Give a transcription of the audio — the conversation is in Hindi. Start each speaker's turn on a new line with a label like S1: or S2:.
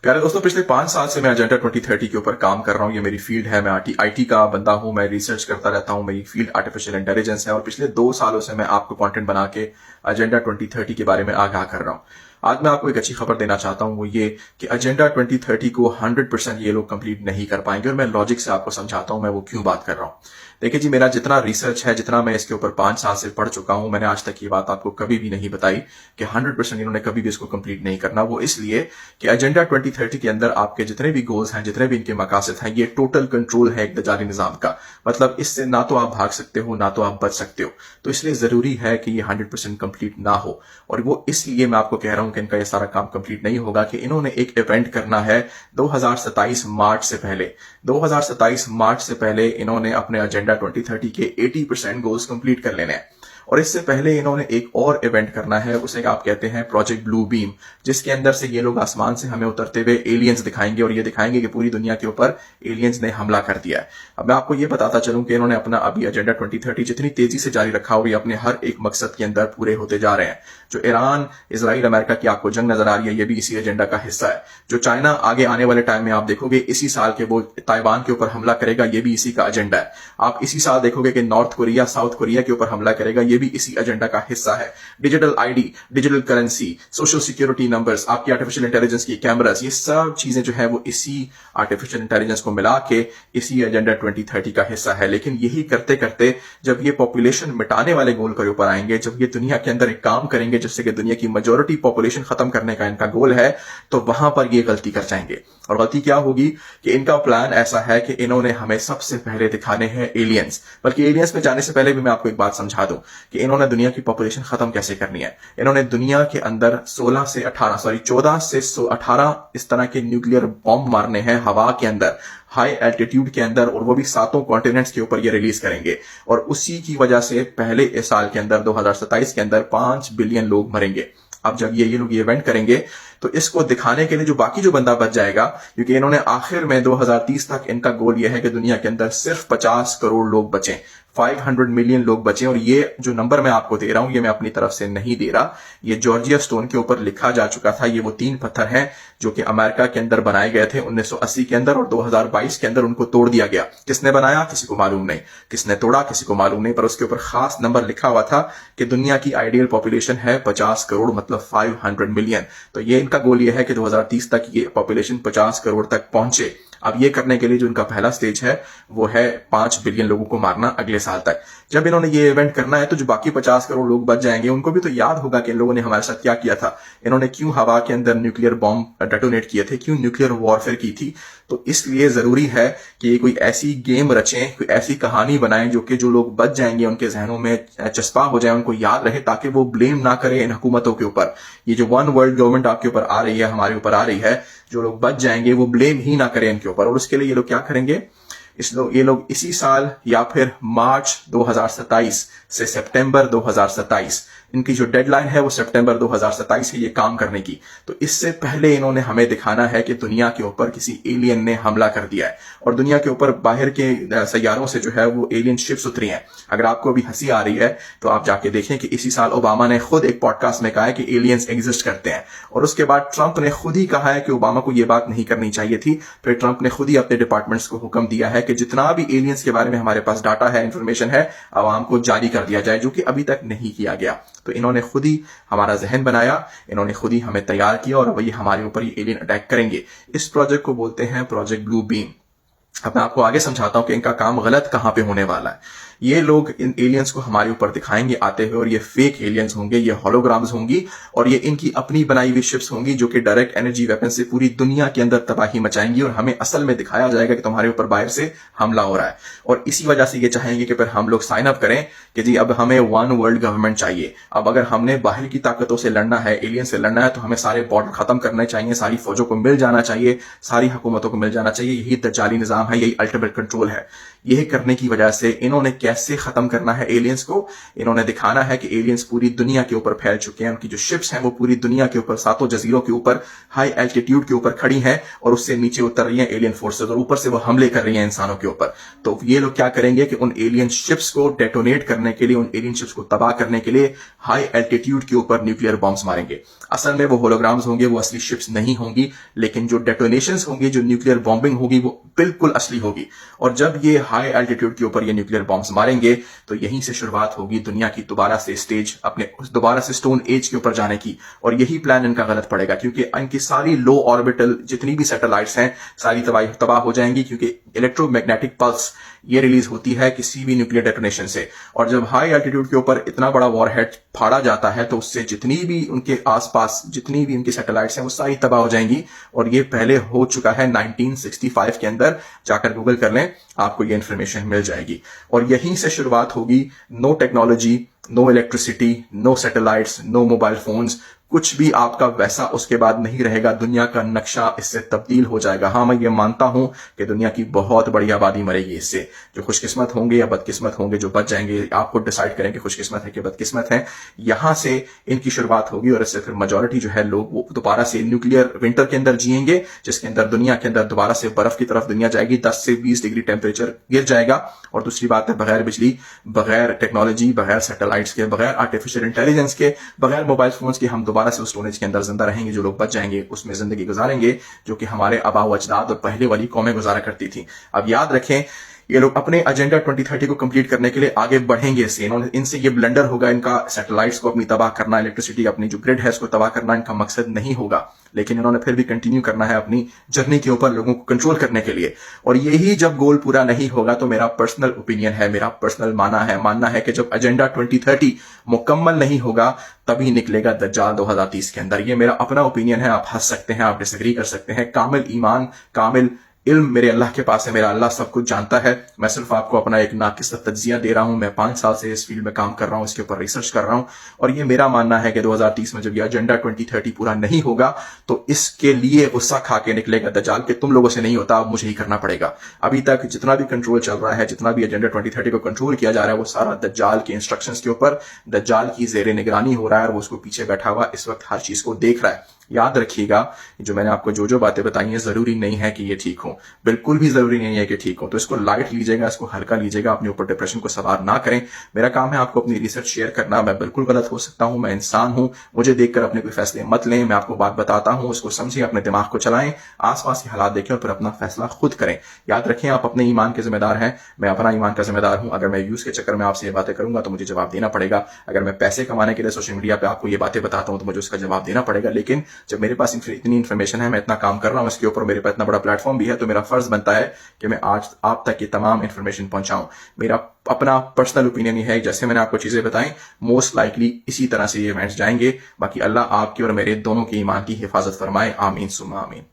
S1: प्यारे दोस्तों, पिछले 5 साल से मैं एजेंडा 2030 के ऊपर काम कर रहा हूँ। ये मेरी फील्ड है। मैं आईटी का बंदा हूँ। मैं रिसर्च करता रहता हूँ। मेरी फील्ड आर्टिफिशियल इंटेलिजेंस है और पिछले 2 सालों से मैं आपको कंटेंट बना के एजेंडा 2030 के बारे में आगाह कर रहा हूँ। आज मैं आपको एक अच्छी खबर देना चाहता हूँ, वो ये कि एजेंडा 2030 को 100% ये लोग कंप्लीट नहीं कर पाएंगे और मैं लॉजिक से आपको समझाता हूँ मैं वो क्यों बात कर रहा हूँ। देखिए जी, मेरा जितना रिसर्च है, जितना मैं इसके ऊपर 5 साल से पढ़ चुका हूं, मैंने आज तक ये बात आपको कभी भी नहीं बताई कि 100% इन्होंने कभी भी इसको कंप्लीट नहीं करना। वो इसलिए कि एजेंडा 2030 के अंदर आपके जितने भी गोल्स हैं, जितने भी इनके मकासद हैं, ये टोटल कंट्रोल है एक दजाली निजाम का। मतलब इससे ना तो आप भाग सकते हो, ना तो आप बच सकते हो। तो इसलिए जरूरी है कि ये 100% कंप्लीट ना हो। और वो इसलिए मैं आपको कह रहा हूं कि इनका ये सारा काम कंप्लीट नहीं होगा कि इन्होंने एक इवेंट करना है 2027 मार्च से पहले। 2027 मार्च से पहले इन्होंने अपने एजेंडा 2030 के 80% गोल्स कंप्लीट कर लेने हैं। और इससे पहले इन्होंने एक और इवेंट करना है, उसे आप कहते हैं प्रोजेक्ट ब्लू बीम, जिसके अंदर से ये लोग आसमान से हमें उतरते हुए एलियंस दिखाएंगे और ये दिखाएंगे कि पूरी दुनिया के ऊपर एलियंस ने हमला कर दिया है। अब मैं आपको ये बताता चलूं कि इन्होंने अपना अभी एजेंडा 2030 जितनी तेजी से जारी रखा और ये अपने हर एक मकसद के अंदर पूरे होते जा रहे हैं। जो ईरान, इजराइल, अमेरिका की आपको जंग नजर आ रही है, ये भी इसी एजेंडा का हिस्सा है। जो चाइना आगे आने वाले टाइम में आप देखोगे इसी साल के वो ताइवान के ऊपर हमला करेगा, ये भी इसी का एजेंडा है। आप इसी साल देखोगे कि नॉर्थ कोरिया साउथ कोरिया के ऊपर हमला करेगा, ये भी इसी एजेंडा का हिस्सा है। Digital ID, digital currency, social security numbers, आपकी आर्टिफिशियल इंटेलिजेंस की कैमरास, ये सब चीजें जो है वो इसी आर्टिफिशियल इंटेलिजेंस को मिला के इसी एजेंडा 2030 का हिस्सा है। लेकिन यही करते करते जब ये पॉपुलेशन मिटाने वाले गोल के ऊपर आएंगे, जब ये दुनिया के अंदर एक काम करेंगे जिससे कि दुनिया की मेजॉरिटी पॉपुलेशन खत्म करने का इनका गोल है, तो वहां पर ये गलती कर जाएंगे। और गलती क्या होगी कि इनका प्लान ऐसा है कि इन्होंने हमें सबसे पहले दिखाने हैं एलियंस। बल्कि एलियंस में जाने से पहले भी मैं आपको एक बात समझा दूं कि इन्होंने दुनिया की पॉपुलेशन खत्म कैसे करनी है। इन्होंने दुनिया के अंदर 14 से 18 इस तरह के न्यूक्लियर बॉम्ब मारने हैं हवा के अंदर, हाई एल्टीट्यूड के अंदर, और वो भी 7 कॉन्टिनेंट्स के ऊपर ये रिलीज करेंगे। और उसी की वजह से पहले इस साल के अंदर 2027 के अंदर 5 बिलियन लोग मरेंगे। अब जब ये लोग ये इवेंट करेंगे तो इसको दिखाने के लिए जो बाकी जो बंदा बच जाएगा, क्योंकि इन्होंने आखिर में 2030 तक इनका गोल ये है कि दुनिया के अंदर सिर्फ 50 करोड़ लोग बचें, 500 मिलियन लोग बचे। और ये जो नंबर मैं आपको दे रहा हूं, ये मैं अपनी तरफ से नहीं दे रहा, ये जॉर्जिया स्टोन के ऊपर लिखा जा चुका था। ये वो 3 पत्थर हैं जो कि अमेरिका के अंदर बनाए गए थे 1980 के अंदर, और 2022 के अंदर उनको तोड़ दिया गया। किसने बनाया किसी को मालूम नहीं, किसने तोड़ा किसी को मालूम नहीं, पर उसके ऊपर खास नंबर लिखा हुआ था कि दुनिया की आइडियल पॉपुलेशन है 50 करोड़, मतलब 500 मिलियन। तो ये इनका गोल ये है कि 2030 तक ये पॉपुलेशन 50 करोड़ तक पहुंचे। अब ये करने के लिए जो इनका पहला स्टेज है वो है 5 बिलियन लोगों को मारना अगले साल तक। जब इन्होंने ये इवेंट करना है तो जो बाकी 50 करोड़ लोग बच जाएंगे उनको भी तो याद होगा कि इन लोगों ने हमारे साथ क्या किया था। इन्होंने क्यों हवा के अंदर न्यूक्लियर बॉम्ब डेटोनेट किए थे, क्यों न्यूक्लियर वॉरफेयर की थी। तो इसलिए जरूरी है कि ये कोई ऐसी गेम रचें, कोई ऐसी कहानी बनाएं जो कि जो लोग बच जाएंगे उनके जहनों में चस्पा हो जाए, उनको याद रहे, ताकि वो ब्लेम ना करें इन हुकूमतों के ऊपर। ये जो वन वर्ल्ड गवर्नमेंट आपके ऊपर आ रही है, हमारे ऊपर आ रही है, जो लोग बच जाएंगे वो ब्लेम ही ना करें इनके ऊपर। और उसके लिए ये लोग क्या करेंगे, ये लोग इसी साल या फिर मार्च 2027 से सितंबर 2027, इनकी जो डेडलाइन है वो सितंबर 2027 है ये काम करने की। तो इससे पहले इन्होंने हमें दिखाना है कि दुनिया के ऊपर किसी एलियन ने हमला कर दिया है और दुनिया के ऊपर बाहर के सैयारों से जो है वो एलियन शिप्स उतरी हैं। अगर आपको अभी हंसी आ रही है तो आप जाके देखें कि इसी साल ओबामा ने खुद एक पॉडकास्ट में कहा है कि एलियंस एग्जिस्ट करते हैं, और उसके बाद ट्रंप ने खुद ही कहा है कि ओबामा को ये बात नहीं करनी चाहिए थी। फिर ट्रंप ने खुद ही अपने डिपार्टमेंट्स को हुक्म दिया है कि जितना भी एलियंस के बारे में हमारे पास डाटा है, इंफॉर्मेशन है, आवाम को जारी कर दिया जाए, जो कि अभी तक नहीं किया गया। तो इन्होंने खुद ही हमारा जहन बनाया, इन्होंने खुद ही हमें तैयार किया और वही हमारे ऊपर ये एलियन अटैक करेंगे। इस प्रोजेक्ट को बोलते हैं प्रोजेक्ट ब्लू बीम। अब मैं आपको आगे समझाता हूं कि इनका काम गलत कहां पे होने वाला है। ये लोग इन एलियंस को हमारे ऊपर दिखाएंगे आते हुए, और ये फेक एलियंस होंगे, ये होलोग्राम्स होंगी, और ये इनकी अपनी बनाई हुई शिप्स होंगी जो कि डायरेक्ट एनर्जी वेपन से पूरी दुनिया के अंदर तबाही मचाएंगी, और हमें असल में दिखाया जाएगा कि तुम्हारे ऊपर बाहर से हमला हो रहा है। और इसी वजह से ये चाहेंगे कि फिर हम लोग साइन अप करें कि जी अब हमें वन वर्ल्ड गवर्नमेंट चाहिए। अब अगर हमने बाहर की ताकतों से लड़ना है, एलियन से लड़ना है, तो हमें सारे बॉर्डर खत्म करने चाहिए, सारी फौजों को मिल जाना चाहिए, सारी हुकूमतों को मिल जाना चाहिए। यही दज्जाली निजाम है, यही अल्टीमेट कंट्रोल है। यही करने की वजह से इन्होंने कैसे खत्म करना है एलियंस को। इन्होंने दिखाना है कि एलियंस पूरी दुनिया के ऊपर फैल चुके हैं, उनकी जो शिप्स हैं वो पूरी दुनिया के ऊपर, सातों जजीरों के ऊपर, हाई एल्टीट्यूड के ऊपर खड़ी हैं और उससे नीचे उतर रही हैं एलियन फोर्सेस, और ऊपर से वो हमले कर रही हैं इंसानों के ऊपर। तो ये लोग क्या करेंगे कि उन एलियन शिप्स को डेटोनेट करने के लिए, उन एलियन शिप्स को तबाह करने के लिए हाई एल्टीट्यूड के ऊपर न्यूक्लियर बॉम्ब्स मारेंगे। असल में वो होलोग्राम्स होंगे, वो असली शिप्स नहीं होंगी, लेकिन जो डेटोनेशंस होंगी, जो न्यूक्लियर बॉम्बिंग होगी, वो बिल्कुल असली होगी। और जब ये हाई एल्टीट्यूड के ऊपर ये न्यूक्लियर बॉम्ब्स मारेंगे तो यहीं से शुरुआत होगी दुनिया की दोबारा से स्टेज, अपने दोबारा से स्टोन एज के ऊपर जाने की। और यही प्लान इनका गलत पड़ेगा, क्योंकि इनकी सारी लो ऑर्बिटल जितनी भी सैटेलाइट्स हैं सारी तबाह हो जाएंगी, क्योंकि इलेक्ट्रोमैग्नेटिक पल्स ये रिलीज होती है किसी भी न्यूक्लियर डेटोनेशन से। और जब हाई एल्टीट्यूड के ऊपर इतना बड़ा वॉरहेड फाड़ा जाता है तो उससे जितनी भी उनके आसपास जितनी भी उनकी सैटेलाइट्स हैं वो सारी तबाह हो जाएंगी। और ये पहले हो चुका है 1965 के अंदर, जाकर गूगल कर लें, आपको ये इंफॉर्मेशन मिल जाएगी। और यहीं से शुरुआत होगी no technology, no electricity, no satellites, no mobile phones, कुछ भी आपका वैसा उसके बाद नहीं रहेगा। दुनिया का नक्शा इससे तब्दील हो जाएगा। हाँ, मैं ये मानता हूं कि दुनिया की बहुत बड़ी आबादी मरेगी इससे। जो खुशकिस्मत होंगे या बदकिस्मत होंगे, जो बच जाएंगे, आपको डिसाइड करें कि खुशकिस्मत है कि बदकिस्मत है। यहां से इनकी शुरुआत होगी और इससे फिर मेजॉरिटी जो है लोग वो दोबारा से न्यूक्लियर विंटर के अंदर जिएंगे, जिसके अंदर दुनिया के अंदर दोबारा से बर्फ की तरफ दुनिया जाएगी, 10 से 20 डिग्री टेम्परेचर गिर जाएगा। और दूसरी बात है, बगैर बिजली, बगैर टेक्नोलॉजी, बगैर सैटेलाइट्स के, बगैर आर्टिफिशियल इंटेलिजेंस के, बगैर मोबाइल फोन्स के हम दोबारा से उस स्टोनेज के अंदर जिंदा रहेंगे। जो लोग बच जाएंगे उसमें जिंदगी गुजारेंगे जो कि हमारे आबा व अजदाद और पहले वाली कौमें गुजारा करती थी। अब याद रखें, ये लोग अपने एजेंडा 2030 को कंप्लीट करने के लिए आगे बढ़ेंगे। इनसे ये ब्लंडर होगा, इनका सैटेलाइट्स को अपनी तबाह करना, इलेक्ट्रिसिटी अपनी जो ग्रिड है उसको तबाह करना इनका मकसद नहीं होगा, लेकिन इन्होंने फिर भी कंटिन्यू करना है अपनी जर्नी के ऊपर लोगों को कंट्रोल करने के लिए। और यही जब गोल पूरा नहीं होगा तो मेरा पर्सनल ओपिनियन है, मेरा पर्सनल मानना है कि जब एजेंडा 2030 मुकम्मल नहीं होगा तभी निकलेगा दज्जाल 2030 के अंदर। ये मेरा अपना ओपिनियन है, आप हंस सकते हैं, आप डिसएग्री कर सकते हैं। कामिल ईमान, कामिल इल्म मेरे अल्लाह के पास है, मेरा अल्लाह सब कुछ जानता है। मैं सिर्फ आपको अपना एक नाकिस तज्जिया दे रहा हूं। मैं 5 साल से इस फील्ड में काम कर रहा हूं, इसके ऊपर रिसर्च कर रहा हूं, और ये मेरा मानना है कि 2030 में जब ये एजेंडा 2030 पूरा नहीं होगा तो इसके लिए गुस्सा खा के निकलेगा दज्जाल कि तुम लोगों से नहीं होता, अब मुझे ही करना पड़ेगा। अभी तक जितना भी कंट्रोल चल रहा है, जितना भी एजेंडा 2030 को कंट्रोल किया जा रहा है, वो सारा दज्जाल के इंस्ट्रक्शंस के ऊपर, दज्जाल की जेर निगरानी हो रहा है और वो उसको पीछे बैठा हुआ इस वक्त हर चीज को देख रहा है। याद रखिएगा, जो मैंने आपको जो बातें बताई हैं जरूरी नहीं है कि ये ठीक हो, बिल्कुल भी जरूरी नहीं है कि ठीक हो। तो इसको लाइट लीजिएगा, इसको हल्का लीजिएगा, अपने ऊपर डिप्रेशन को सवार ना करें। मेरा काम है आपको अपनी रिसर्च शेयर करना। मैं बिल्कुल गलत हो सकता हूं, मैं इंसान हूं, मुझे देखकर अपने कोई फैसले मत लें। मैं आपको बात बताता हूं, उसको समझिए, अपने दिमाग को चलाएं, आसपास के हालात देखें और फिर अपना फैसला खुद करें। याद रखें, आप अपने ईमान के जिम्मेदार हैं, मैं अपना ईमान का जिम्मेदार हूं। अगर मैं व्यूज के चक्कर में आपसे ये बातें करूंगा तो मुझे जवाब देना पड़ेगा। अगर मैं पैसे कमाने के लिए सोशल मीडिया पर आपको ये बातें बताता हूं तो मुझे उसका जवाब देना पड़ेगा। लेकिन जब मेरे पास इतनी इन्फॉर्मेशन है, मैं इतना काम कर रहा हूं इसके ऊपर, मेरे पास इतना बड़ा प्लेटफॉर्म भी है, तो मेरा फर्ज बनता है कि मैं आज आप तक ये तमाम इन्फॉर्मेशन पहुंचाऊं। मेरा अपना पर्सनल ओपिनियन है, जैसे मैंने आपको चीजें बताई, मोस्ट लाइकली इसी तरह से ये इवेंट्स जाएंगे। बाकी अल्लाह आपकी और मेरे दोनों के ईमान की हिफाजत फरमाए। आमीन सुम्मा आमीन।